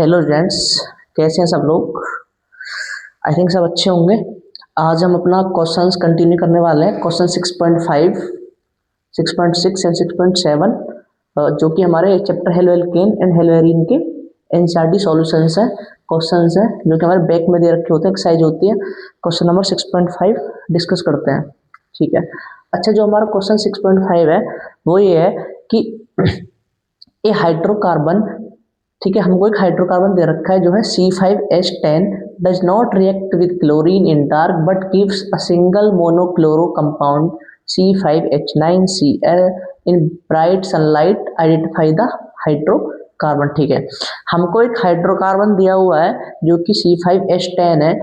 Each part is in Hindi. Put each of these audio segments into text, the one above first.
हेलो फ्रेंड्स, कैसे हैं सब लोग। आई थिंक सब अच्छे होंगे। आज हम अपना क्वेश्चंस कंटिन्यू करने वाले हैं। क्वेश्चन 6.5, 6.6 एंड 6.7 जो कि हमारे chapter halo alkane and hello arene के एनसीईआरटी सॉल्यूशंस हैं, क्वेश्चंस हैं जो कि हमारे बैक में दे रखे होते हैं, एक्सरसाइज होती है। क्वेश्चन नंबर 6.5 डिस्कस करते हैं, ठीक है। अच्छा, जो हमारा क्वेश्चन 6.5 है वो ये है कि ए हाइड्रोकार्बन, ठीक है, हमको एक हाइड्रोकार्बन दे रखा है जो है C5H10 does not react with chlorine in dark but gives a single monochloro compound C5H9Cl in bright sunlight, identify the hydrocarbon. ठीक है, हमको एक हाइड्रोकार्बन दिया हुआ है जो कि C5H10 है,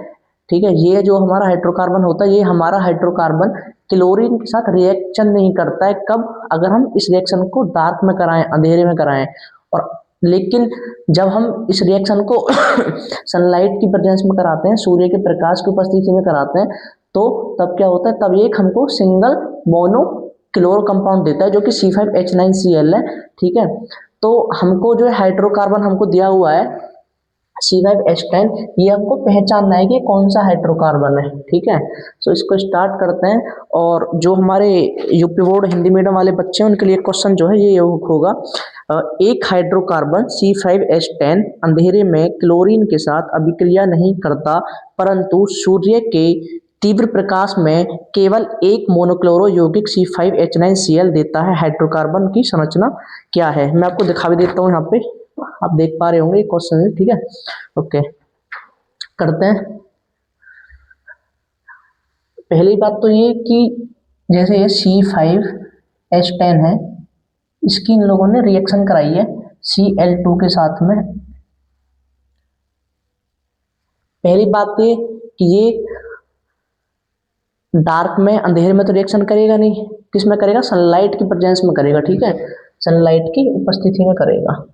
ठीक है। ये जो हमारा हाइड्रोकार्बन होता है, ये हमारा हाइड्रोकार्बन क्लोरीन के साथ रिएक्शन नहीं करता है। कब? अगर हम इस रिएक्शन को डार्क में कराएं, अंधेरे में कराएं। और लेकिन जब हम इस रिएक्शन को सनलाइट की प्रेजेंस में कराते हैं, सूर्य के प्रकाश की उपस्थिति में कराते हैं, तो तब क्या होता है, तब ये हमको सिंगल मोनो क्लोरो कंपाउंड देता है जो कि C5H9Cl है, ठीक है। तो हमको जो है हाइड्रोकार्बन हमको दिया हुआ है C5H10, ये हमको पहचानना है कि कौन सा हाइड्रोकार्बन है, ठीक है। सो इसको स्टार्ट करते हैं। और जो हमारे यूपी बोर्ड हिंदी मीडियम वाले बच्चे हैं उनके लिए क्वेश्चन जो है ये होगा, एक हाइड्रोकार्बन C5H10 अंधेरे में क्लोरीन के साथ अभिक्रिया नहीं करता, परंतु सूर्य के तीव्र प्रकाश में केवल एक मोनोक्लोरो यौगिक C5H9Cl देता है। हाइड्रोकार्बन की संरचना क्या है? मैं आपको दिखा भी देता हूँ, यहाँ पे आप देख पा रहे होंगे क्वेश्चन है, ठीक है। ओके, करते हैं। पहली बात तो ये कि जैसे ये C5H10 है, इसकी इन लोगों ने रिएक्शन कराई है Cl2 के साथ में। पहली बात ये कि ये डार्क में, अंधेरे में तो रिएक्शन करेगा नहीं, किस में करेगा? सनलाइट की प्रेजेंस में करेगा, ठीक है, सनलाइट की उपस्थिति में करेगा।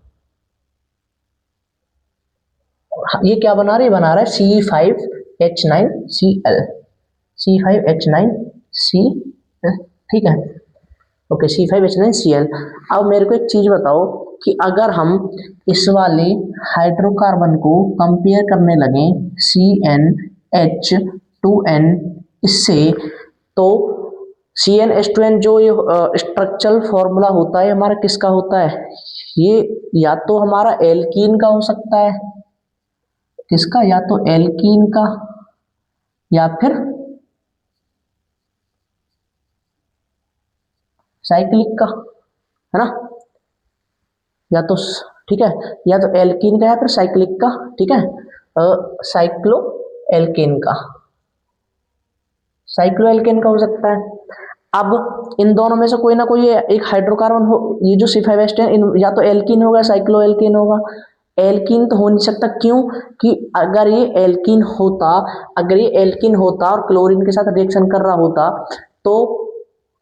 ये क्या बना रहा है? बना रहा है C5H9Cl, C5H9Cl, ठीक है। Okay, C5H9Cl। अब मेरे को एक चीज बताओ कि अगर हम इस वाले हाइड्रोकार्बन को कंपेयर करने लगे CnH2n इससे, तो CnH2n जो ये स्ट्रक्चरल फॉर्मूला होता है हमारा किसका होता है? ये या तो हमारा एल्कीन का हो सकता है, किसका? या तो एल्कीन का या फिर साइक्लिक का, है ना? या तो ठीक है, या तो एल्कीन का या फिर साइक्लिक का, ठीक है। साइक्लो एल्केन का, साइक्लो एल्केन का हो सकता है। अब इन दोनों में से कोई ना कोई एक हाइड्रोकार्बन हो, ये जो C5H10 या तो एल्कीन होगा, साइक्लो एल्केन होगा। एल्कीन तो हो नहीं सकता, क्यों? कि अगर ये एल्कीन होता, अगर ये एल्कीन होता और क्लोरीन के साथ रिएक्शन कर रहा होता तो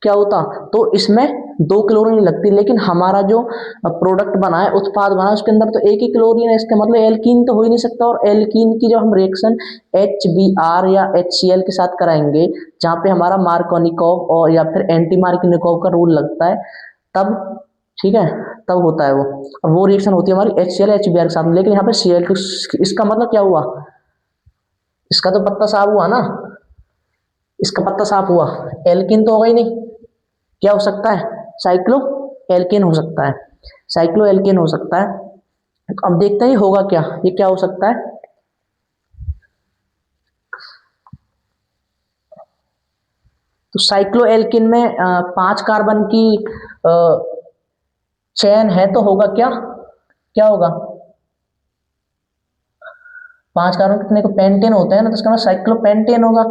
क्या होता? तो इसमें दो क्लोरीन लगती, लेकिन हमारा जो प्रोडक्ट बना है, उत्पाद बना है, उसके अंदर तो एक ही क्लोरीन है, इसका मतलब एल्कीन तो हो ही नहीं सकता। और एल्कीन की जब हम रिएक्शन HBr या HCl के साथ कराएंगे, जहाँ पे हमारा मार्कोनिकोव और या फिर एंटी मार्कोनिकोव का रूल लगता है, तब, ठीक है, तब होता है वो, और वो रिएक्शन होती है हमारी HCl HBr के साथ। लेकिन यहाँ पे Cl2, इसका मतलब क्या हुआ? इसका तो पत्ता साफ हुआ ना, इसका पत्ता साफ हुआ, एल्कीन तो होगा ही नहीं। क्या हो सकता है? साइक्लो एल्केन हो सकता है, साइक्लो एल्केन हो सकता है। अब देखते हैं होगा क्या, ये क्या हो सकता है। तो साइक्लो एल्केन में 5 कार्बन की चेन है, तो होगा क्या? क्या होगा? 5 कार्बन कितने को? पेंटेन होते हैं ना, तो इसका मतलब साइक्लोपेंटेन होगा।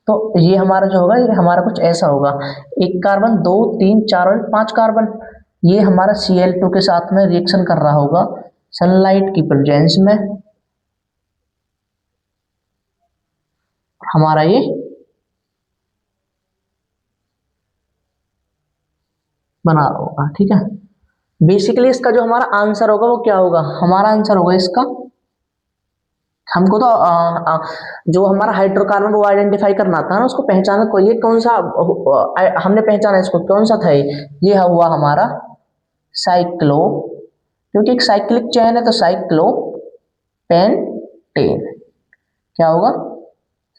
तो ये हमारा जो होगा, ये हमारा कुछ ऐसा होगा, 1 कार्बन, 2, 3, 4 और 5 कार्बन। ये हमारा Cl2 के साथ में रिएक्शन कर रहा होगा सनलाइट की प्रेजेंस में, हमारा ये बना रहा होगा, ठीक है। बेसिकली इसका जो हमारा आंसर होगा वो क्या होगा? हमारा आंसर होगा इसका, हमको तो जो हमारा हाइड्रोकार्बन वो आइडेंटिफाई करना था ना, उसको पहचाना, को ये कौन सा हमने पहचाना, इसको कौन सा था ये हुआ हमारा साइक्लो, क्योंकि एक साइक्लिक चेन है तो साइक्लो पेंटेन। क्या होगा?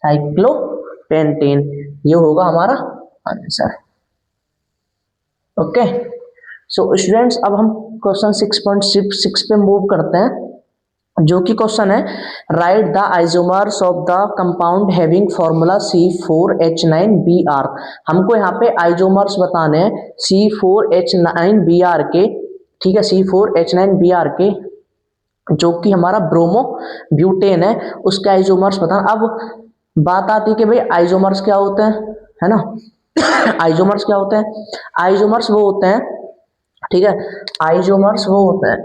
साइक्लोपेंटेन। ये होगा हमारा आंसर। ओके, सो स्टूडेंट्स अब हम क्वेश्चन 6.6 पे मूव करते हैं, जो कि क्वेश्चन है right the isomers of the compound having formula C4H9Br। हमको यहाँ पे आइसोमर्स बताने हैं C4H9Br के, ठीक है, C4H9Br के, जो कि हमारा ब्रोमो ब्यूटेन है, उसके आइसोमर्स बताना। अब बात आती है कि भाई आइसोमर्स क्या होते हैं, है ना। आइसोमर्स क्या होते हैं? आइसोमर्स वो होते हैं, ठीक है, आइसोमर्स वो होते हैं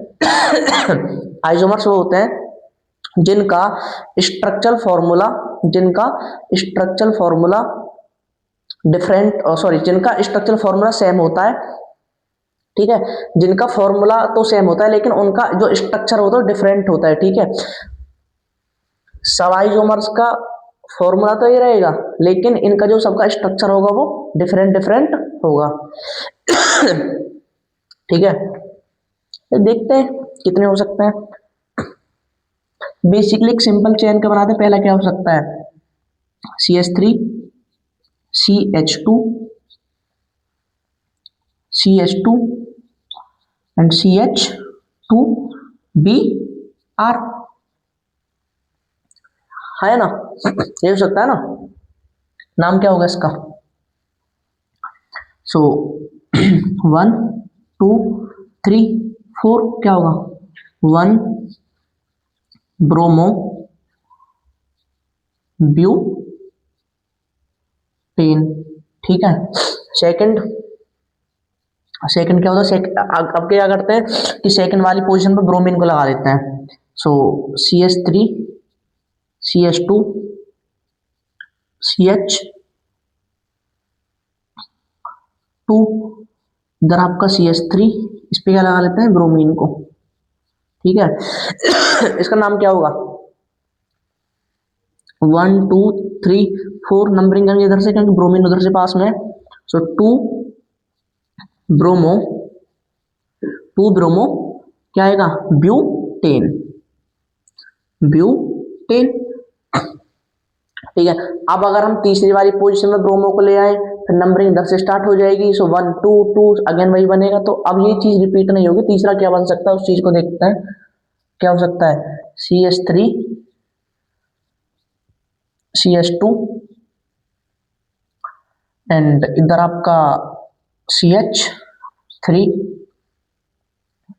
आइसोमर्स वो होते हैं जिनका स्ट्रक्चरल फॉर्मूला, जिनका स्ट्रक्चरल फॉर्मूला डिफरेंट, सॉरी, जिनका स्ट्रक्चरल फॉर्मूला सेम होता है, ठीक है, जिनका फॉर्मूला तो सेम होता है लेकिन उनका जो स्ट्रक्चर होता है डिफरेंट होता है, ठीक है। सब आइसोमर्स का फॉर्मूला तो ये रहेगा लेकिन इनका जो सबका स्ट्रक्चर होगा वो डिफरेंट डिफरेंट होगा ठीक है, तो देखते हैं कितने हो सकते हैं। बेसिकली एक सिंपल चेन का बनाते, पहला क्या हो सकता है? CH3 CH2 CH2 and CH2Br, है ना, ये हो सकता है ना। नाम क्या होगा इसका? सो 1 2 3 4 क्या होगा? 1 ब्रोमो ब्यूटेन, ठीक है। सेकंड क्या होता है? अब क्या करते हैं कि सेकंड वाली पोजीशन पर ब्रोमीन को लगा देते हैं। सो CH3 CH2 CH2, इधर आपका CH3, इस पे क्या लगा लेते हैं? ब्रोमीन को, ठीक है। इसका नाम क्या होगा? 1 2 3 4 नंबरिंग करेंगे इधर से क्योंकि ब्रोमीन उधर से पास में है। सो 2 ब्रोमो क्या आएगा? ब्यूटेन, ठीक है। अब अगर हम तीसरी वाली पोजीशन में ब्रोमो को ले आए फिर नंबरिंग इधर से स्टार्ट हो जाएगी। सो 1 2 2 अगेन वही बनेगा। तो अब ये चीज रिपीट नहीं होगी। तीसरा क्या बन सकता है उस चीज को देखते हैं, क्या हो सकता है? CH3 CH2 एंड इधर आपका CH3,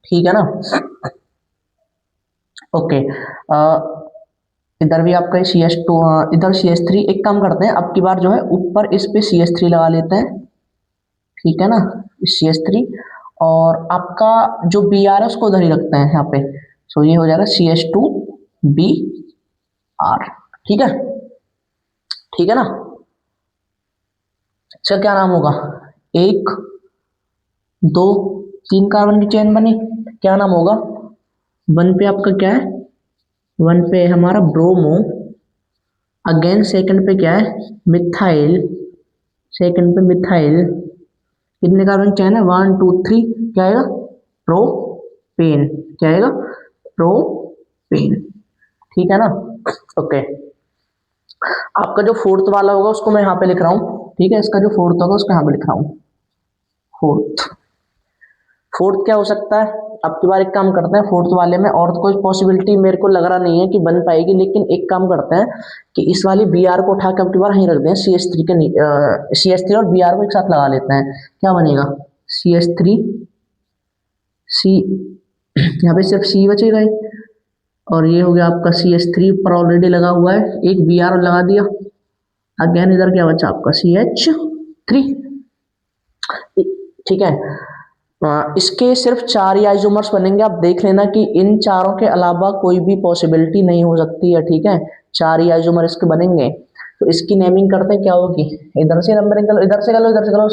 ठीक है ना। ओके, इधर भी आपका CH2, इधर CH3। एक काम करते हैं अब की बार जो है ऊपर इस पे CH3 लगा लेते हैं, ठीक है ना, CH3, और आपका जो Br है उसको उधर ही रखते हैं यहाँ पे। सो ये हो जाएगा CH2Br, ठीक है, ठीक है ना। इसका क्या नाम होगा? 1 2 3 कार्बन की चेन बनी, क्या नाम होगा? 1 पे आपका क्या है? 1 पे हमारा ब्रोमो, अगेन सेकंड पे क्या है? मिथाइल, सेकंड पे मिथाइल, कितने कार्बन चेन है? 1 2 3, क्या आएगा? प्रोपेन, क्या आएगा? प्रोपेन, ठीक है ना। ओके, आपका जो फोर्थ वाला होगा उसको मैं यहाँ पे लिख रहा हूँ, ठीक है। इसका जो फोर्थ होगा उसको यहाँ पे लिख रहा हूँ, फोर्थ क्या हो सकता है? अब की बार एक काम करते हैं, फोर्थ वाले में और तो कोई पॉसिबिलिटी मेरे को लग रहा नहीं है कि बन पाएगी, लेकिन एक काम करते हैं कि इस वाली Br को उठा के अब की बार यहीं रख दें, CH3 के CH3 और Br को एक साथ लगा लेते हैं, क्या बनेगा? CH3 C, यहाँ पे सिर्फ C बचेगा और ये हो गया आपका CH3 पर ऑलरेडी लगा हुआ है, एक Br लगा दिया, अगेन इधर क्या बचा आपका? CH3, ठीक है। इसके सिर्फ 4 ही आइसोमर्स बनेंगे। आप देख लेना कि इन चारों के अलावा कोई भी पॉसिबिलिटी नहीं हो सकती है, ठीक है। 4 ही आइसोमर इसके बनेंगे। तो इसकी नेमिंग करते हैं, क्या होगी? इधर से नंबरिंग करो, इधर से करो, इधर से करो,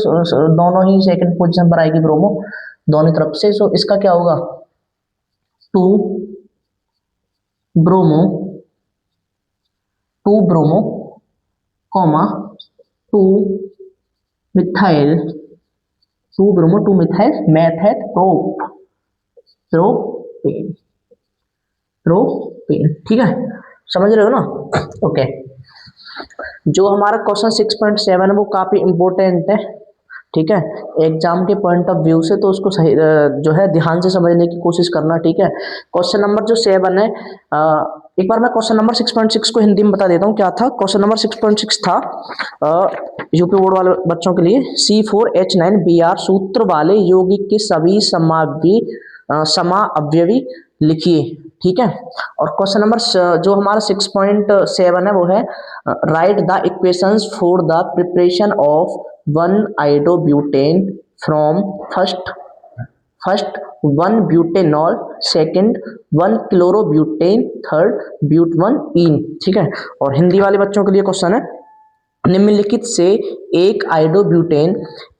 दोनों ही सेकंड पोजीशन पर आएगी ब्रोमो दोनों तरफ से। सो इसका क्या होगा? 2 bromo comma 2 methyl, 2 bromo 2 methyl math है प्रोपेन, प्रोपेन। ठीक है, समझ रहे हो ना? ओके, जो हमारा क्वेश्चन 6.7 है वो काफी इंपॉर्टेंट है। ठीक है, एग्जाम के पॉइंट ऑफ व्यू से, तो उसको सही जो है ध्यान से समझने की कोशिश करना। ठीक है, क्वेश्चन नंबर जो 7 है, एक बार मैं क्वेश्चन नंबर 6.6 को हिंदी में बता देता हूँ क्या था। क्वेश्चन नंबर 6.6 था यूपी बोर्ड वाले बच्चों के लिए, C4H9Br सूत्र वाले यौगिक के सभी समाअवयवी लिखिए। ठीक है, और क्वेश्चन नंबर जो हमारा 6.7 है वो है right the equations for the preparation of 1 iodobutane from first 1 butanol, second 1 chlorobutane, third but1ene। ठीक है, और हिंदी वाले बच्चों के लिए क्वेश्चन है निम्नलिखित से एक आयोडोब्यूटेन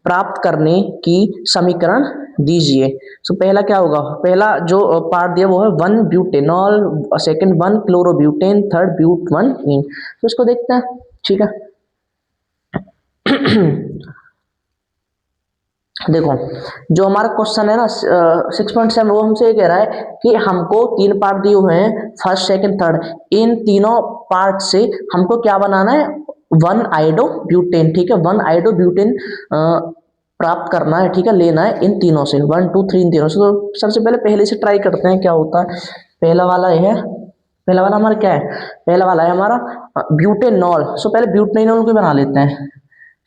प्राप्त करने की समीकरण दीजिए। सो पहला क्या होगा, पहला जो पार्ट दिया वो है 1 butanol, second 1 chlorobutane, third but1ene। तो इसको देखते हैं। ठीक है, देखो जो हमारा क्वेश्चन है ना 6.7, वो हमसे ये कह रहा है कि हमको 3 पार्ट दिए हुए हैं, फर्स्ट सेकंड थर्ड। इन तीनों पार्ट से हमको क्या बनाना है, 1 iodobutane। ठीक है, 1 iodobutane प्राप्त करना है। ठीक है, लेना है इन तीनों से, 1 2 3 इन तीनों से। तो सबसे पहले से ट्राई करते हैं क्या होता है। पहला वाला ये है, पहला वाला हमारा क्या है, पहला वाला है हमारा ब्यूटेनॉल। सो पहले ब्यूटेनॉल को बना लेते हैं।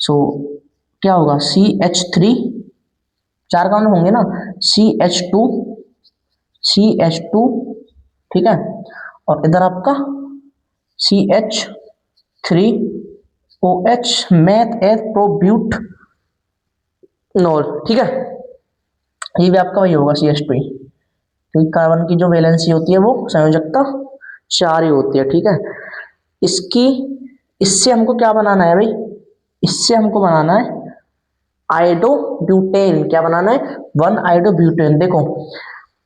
सो क्या होगा, CH3, 4 काउंट होंगे ना, CH2, ठीक है, और इधर आपका CH3OH, मैथ एथ प्रोब्यूटनॉल। ठीक है, ये भी आपका वही होगा CH2, क्योंकि कार्बन की जो वैलेंसी होती है वो संयोजकता 4 ही होती है। ठीक है, इसकी इससे हमको क्या बनाना है भाई, इससे हमको बनाना है आयोडोब्यूटेन। क्या बनाना है, 1 iodobutane। देखो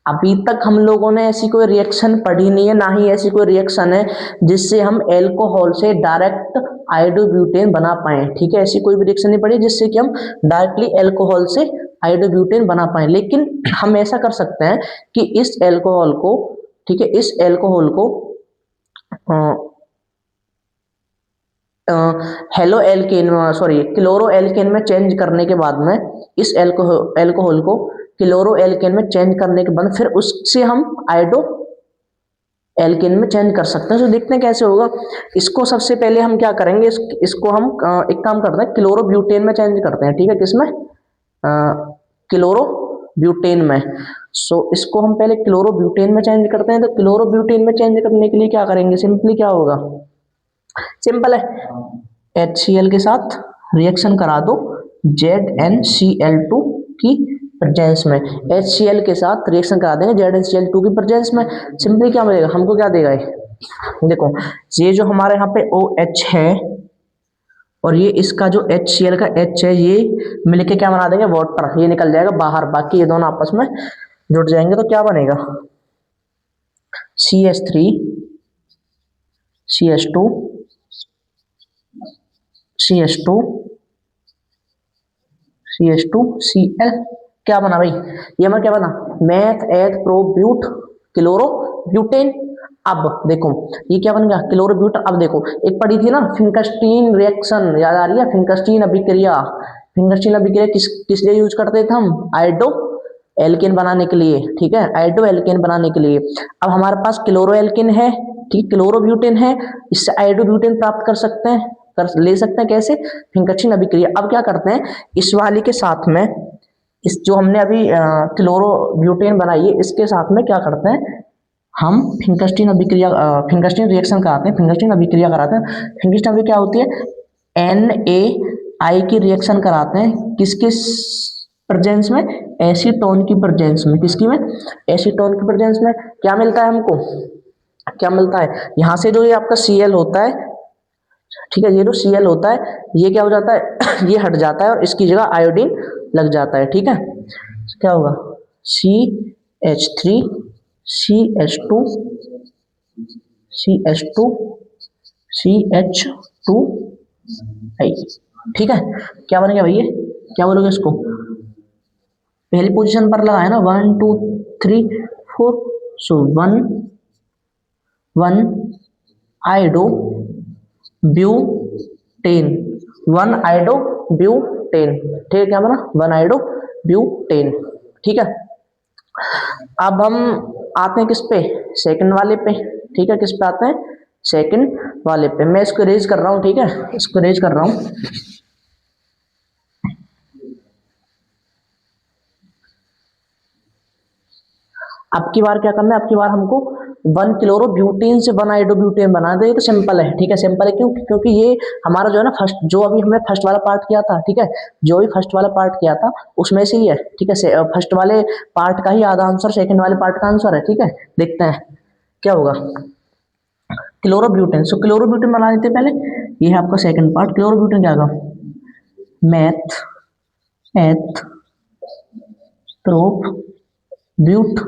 अभी तक हम लोगों ने ऐसी कोई रिएक्शन पढ़ी नहीं है, ना ही ऐसी कोई रिएक्शन है जिससे हम एल्कोहल से डायरेक्ट आयोडोब्यूटेन बना पाए। ठीक है, ऐसी कोई भी रिएक्शन नहीं पढ़ी जिससे कि हम डायरेक्टली एल्कोहल से आयोडोब्यूटेन बना पाए। लेकिन हम ऐसा कर सकते हैं कि इस एल्कोहल को, ठीक है, इस एल्कोहल को halo alkane, sorry chloro alkane में चेंज करने के बाद में, इस एल्कोहल को क्लोरो एल्केन में चेंज करने के बाद फिर उससे हम आयोडो एल्केन में चेंज कर सकते हैं। तो देखते हैं कैसे होगा। इसको सबसे पहले हम क्या करेंगे, इसको हम एक काम करते हैं, क्लोरोब्यूटेन में चेंज करते हैं। ठीक है, किसमें, क्लोरोब्यूटेन में। सो इसको हम पहले क्लोरोब्यूटेन में चेंज करते हैं। तो क्लोरोब्यूटेन में चेंज करने के लिए क्या करेंगे, सिंपली क्या होगा, सिंपल है, HCl के साथ रिएक्शन करा दो ZnCl2 की प्रेजेंस में। HCl के साथ रिएक्शन करा देंगे ZnCl2 की प्रेजेंस में। सिंपली क्या मिलेगा हमको, क्या देगा ये, देखो ये जो हमारे यहाँ पे OH है और ये इसका जो HCl का H है, ये मिलके क्या बना देंगे, वाटर। ये निकल जाएगा बाहर, बाकी ये दोनों आपस में जुड़ जाएंगे। तो क्या बनेगा, CH3 CH2 CH2 CH2Cl। क्या बना भाई, ये हमारा क्या बना, मैथ एथ प्रोब्यूट क्लोरोब्यूटेन। अब देखो ये क्या बन गया, क्लोरोब्यूटेन। अब देखो एक पढ़ी थी ना फिंकस्टीन रिएक्शन, याद आ रही है, फिंकस्टीन अभिक्रिया। फिंकस्टीन अभिक्रिया किस लिए यूज करते थे हम, आयोडो एल्केन बनाने के लिए। ठीक है, आयोडो एल्केन बनाने के लिए। अब हमारे पास क्लोरो एल्केन है, ठीक, क्लोरोब्यूटेन है, इससे आयोडोब्यूटेन प्राप्त कर सकते हैं, ले सकते हैं कैसे, फिंकस्टीन अभिक्रिया। अब क्या करते हैं, इस वाली के साथ में, इस जो हमने अभी क्लोरोब्यूटेन बनाई है, इसके साथ में क्या करते हैं, हम फिंकस्टीन अभिक्रिया, फिंकस्टीन रिएक्शन कराते हैं, फिंकस्टीन अभिक्रिया कराते हैं। फिंकस्टीन अभिक्रिया क्या होती है, NaI की रिएक्शन कराते हैं, किसके प्रेजेंस में, एसीटोन की प्रेजेंस में। किसकी में, एसीटोन की प्रेजेंस में। क्या मिलता है हमको, क्या मिलता है, यहां से जो ये आपका Cl होता है, ठीक है, ये जो Cl होता है ये क्या हो जाता है ये हट जाता है और इसकी जगह आयोडीन लग जाता है। ठीक है, क्या होगा, CH3 CH2 CH2 CH2I। ठीक है, क्या बनेगा भैया, क्या बोलोगे इसको, पहली पोजीशन पर लगा है ना, 1 2 3 4। सो 1 1 आयोडो ब्यूटेन, 1 आयोडो ब्यूटेन, ठीक है, क्या बना 1 आयोडो ब्यूटेन, ठीक है। अब हम आते हैं किस पे, सेकंड वाले पे, ठीक है, किस पे आते हैं, सेकंड वाले पे। मैं इसको रेज कर रहा हूँ, ठीक है, इसको रेज कर रहा हूँ। अब की बार क्या करना है, अब की बार हमको 1 क्लोरोब्यूटेन से 1 आयोडोब्यूटेन बना दे, तो सिंपल है, ठीक है, सिंपल है, क्यों, क्योंकि ये हमारा जो है ना फर्स्ट, जो अभी हमने फर्स्ट वाला पार्ट किया था, ठीक है, जो भी फर्स्ट वाला पार्ट किया था उसमें से ही है, ठीक है, फर्स्ट वाले पार्ट का ही आधा आंसर सेकंड वाले पार्ट का आंसर है, ठीक है। देखते हैं क्या होगा, क्लोरोब्यूटेन, सो क्लोरोब्यूटेन बना लेते हैं पहले, ये है आपका सेकंड पार्ट, क्लोरोब्यूटेन क्या होगा, मैथ एथ प्रोप ब्यूट,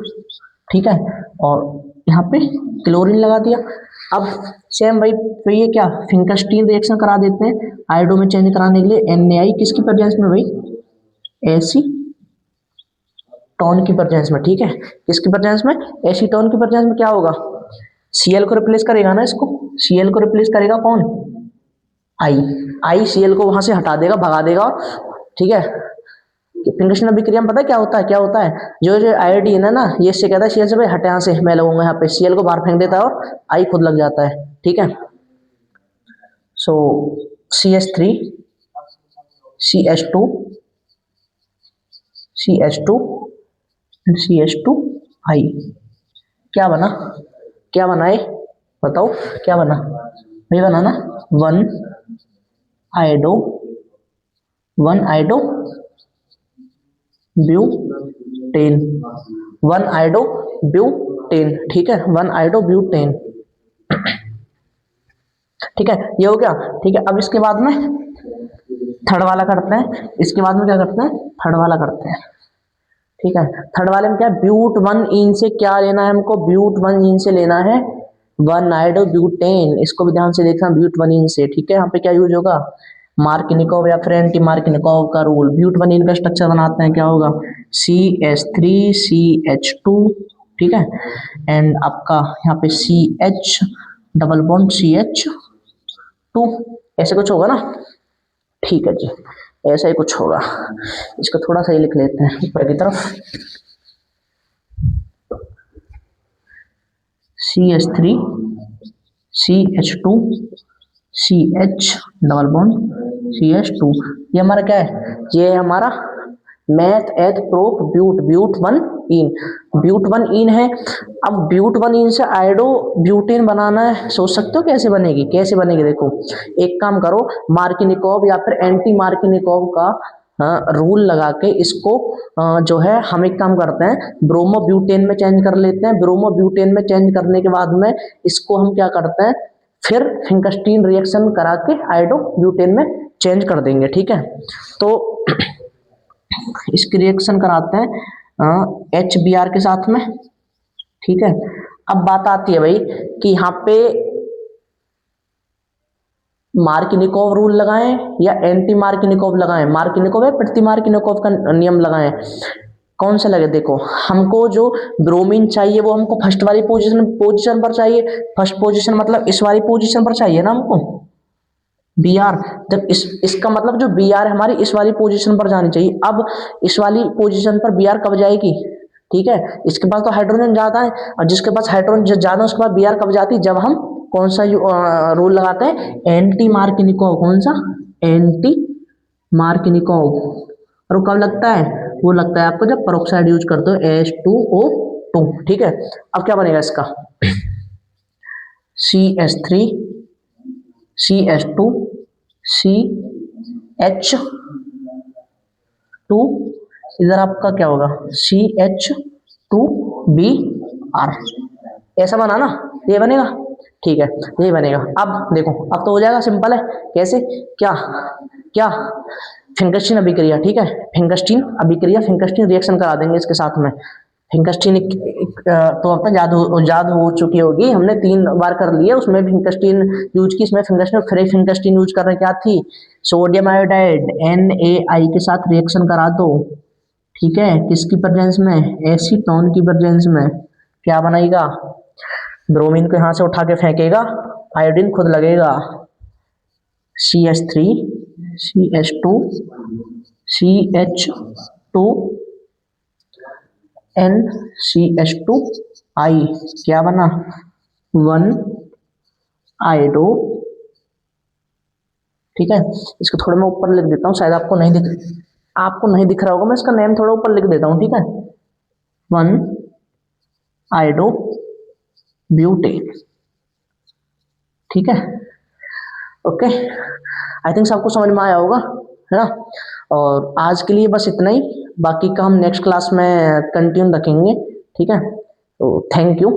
ठीक है, और यहाँ पे क्लोरीन लगा दिया। अब सेम भाई तो ये क्या फिंकस्टीन रिएक्शन करा देते हैं आयोडो में चेंज कराने के लिए, NaI किसकी प्रेजेंस में भाई, एसीटोन की प्रेजेंस में, ठीक है, किसकी प्रेजेंस में, एसीटोन की प्रेजेंस में क्या होगा, Cl को रिप्लेस करेगा ना, इसको Cl को रिप्लेस करेगा कौन, आई Cl को वहां से हटा देगा, भगा देगा, ठीक है। फिंकस्टीन अभिक्रिया में पता है क्या होता है, क्या होता है, जो जो आयोडीन है ना, ये इससे कहता है Cl से भाई हटे यहाँ से, मैं लगूंगा यहाँ पे, Cl को बाहर फेंक देता है और आई खुद लग जाता है, ठीक है। सो CH3 CH2 CH2 CH2 आई, क्या बना, क्या बना ये बताओ, क्या बना, ये बना ना 1 iodo 1 iodo butane, 1 iodo butane, ठीक है, 1 आयोडो ब्यूटेन, ठीक है, ये हो गया, ठीक है। अब इसके बाद में थर्ड वाला करते हैं, इसके बाद में क्या करते हैं, थर्ड वाला करते हैं, ठीक है। थर्ड वाले में क्या है, ब्यूट 1 इन से क्या लेना है हमको, ब्यूट 1 इन से लेना है 1 आयोडो ब्यूटेन, इसको भी ध्यान से देखना, ब्यूट 1 इन से, ठीक है। यहाँ पे क्या यूज होगा, मार्किनिकोव या फिर एंटी मार्किनिकोव का रूल, ब्यूट 1 इन का स्ट्रक्चर बनाते हैं, क्या होगा CH3CH2, ठीक है, एंड आपका यहाँ पे CH डबल बॉन्ड CH2, ऐसे कुछ होगा ना, ठीक है जी, ऐसा ही कुछ होगा। इसको थोड़ा सा ही लिख लेते हैं ऊपर की तरफ, CH3 CH2 CH double bond CH2, ये हमारा क्या है, ये हमारा मैथ एथ प्रोप ब्यूट, ब्यूट 1 इन, ब्यूट 1 इन है। अब ब्यूट 1 इन से आयोडो ब्यूटेन बनाना है, सोच सकते हो कैसे बनेगी, कैसे बनेगी, देखो एक काम करो, मार्किनिकोव या फिर एंटी मार्किनिकोव का रूल लगा के इसको जो है हम एक काम करते हैं, ब्रोमो ब्यूटेन में चेंज कर लेते हैं, ब्रोमो ब्यूटेन में चेंज करने के बाद में इसको हम क्या करते हैं, फिर फिंकस्टीन रिएक्शन करा के आयोडो ब्यूटेन में चेंज कर देंगे, ठीक है। तो इसकी रिएक्शन कराते हैं HBr के साथ में, ठीक है। अब बात आती है भाई कि यहाँ पे मार्किनिकोव रूल लगाएं या एंटी मार्किनिकोव लगाएं, मार्किनिकोव या प्रति मार्किनिकोव का नियम लगाएं, कौन सा लगे, देखो हमको जो ब्रोमीन चाहिए वो हमको फर्स्ट वाली पोजीशन पर चाहिए, फर्स्ट पोजीशन मतलब इस वाली पोजीशन पर चाहिए ना हमको, Br, जब इसका मतलब जो Br है हमारी इस वाली पोजीशन पर जानी चाहिए। अब इस वाली पोजीशन पर Br कब जाएगी, ठीक है, इसके पास तो हाइड्रोजन ज्यादा है, और जिसके पास हाइड्रोजन ज्यादा है उसके बाद Br कब जाती है, जब हम कौन सा रूल लगाते हैं, एंटी मार्किनिकोव, कौन सा, एंटी मार्किनिकोव, और वो कब लगता है, वो लगता है आपको जब पेरोक्साइड यूज करते हो H2O2, ठीक है। अब क्या बनेगा इसका, CH3 CH2 CH2, इधर आपका क्या होगा CH2Br, ऐसा बना ना, ये बनेगा, ठीक है, ये बनेगा। अब देखो अब तो हो जाएगा, सिंपल है, कैसे, क्या क्या फिंकस्टीन अभिक्रिया, ठीक है, फिंकस्टीन अभिक्रिया, फिंकस्टीन रिएक्शन करा देंगे इसके साथ में, फिंकस्टीन तो अब तक याद हो चुकी होगी, हमने 3 बार कर लिया, उसमें फिंकस्टीन यूज की, इसमें फिंकस्टीन, फिर फिंकस्टीन यूज कर रहे क्या थी, सोडियम आयोडाइड NaI के साथ रिएक्शन करा दो, ठीक है, किसकी प्रेजेंस में, एसीटोन की प्रेजेंस में, क्या बनाएगा, ब्रोमीन को यहाँ से उठा के फेंकेगा, आयोडीन खुद लगेगा, CH3 CH2 CH2 NCH2 I, क्या बना 1 आयोडो। ठीक है, इसको थोड़ा मैं ऊपर लिख देता हूँ, शायद आपको नहीं दिख रहा होगा, मैं इसका नेम थोड़ा ऊपर लिख देता हूँ। ठीक है, 1 आयोडो ब्यूटेन। ठीक है, ओके, आई थिंक सबको समझ में आया होगा, है ना। और आज के लिए बस इतना ही, बाकी का हम नेक्स्ट क्लास में कंटिन्यू रखेंगे। ठीक है, तो थैंक यू।